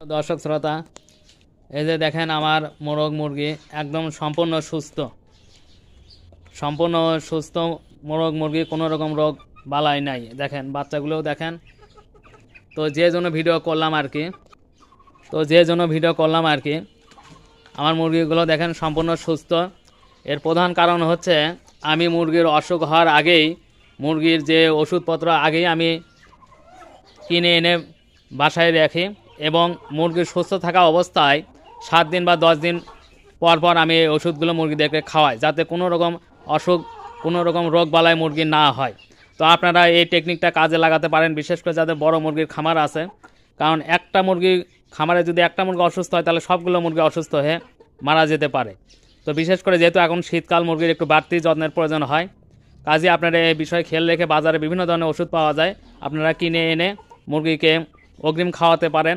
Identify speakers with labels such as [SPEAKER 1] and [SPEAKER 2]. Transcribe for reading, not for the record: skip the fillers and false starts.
[SPEAKER 1] দর্শক শ্রোতা, এই যে দেখেন আমার মোরগ মুরগি একদম সম্পূর্ণ সুস্থ মোরগ মুরগি, কোনো রকম রোগ বালাই নাই। দেখেন বাচ্চাগুলোও দেখেন। তো যে জন্য ভিডিও করলাম আর কি আমার মুরগিগুলো দেখেন সম্পূর্ণ সুস্থ। এর প্রধান কারণ হচ্ছে আমি মুরগির অসুখ হওয়ার আগেই মুরগির যে ওষুধপত্র আগেই আমি কিনে এনে বাসায় রাখি এবং মুরগির সুস্থ থাকা অবস্থায় 7 দিন বা 10 দিন পর পর আমি এই ওষুধগুলো মুরগিদেরকে খাওয়াই, যাতে কোনো রকম অসুখ, কোনো রকম রোগ বালাই মুরগি না হয়। তো আপনারা এই টেকনিকটা কাজে লাগাতে পারেন, বিশেষ করে যাদের বড় মুরগির খামার আছে। কারণ একটা মুরগি খামারে যদি একটা মুরগি অসুস্থ হয়, তাহলে সবগুলো মুরগি অসুস্থ হয়ে মারা যেতে পারে। তো বিশেষ করে যেহেতু এখন শীতকাল, মুরগির একটু বাড়তি যত্নের প্রয়োজন হয়। কাজে আপনারা এই বিষয়ে খেয়াল রেখে বাজারে বিভিন্ন ধরনের ওষুধ পাওয়া যায়, আপনারা কিনে এনে মুরগিকে অগ্রিম খাওয়াতে পারেন।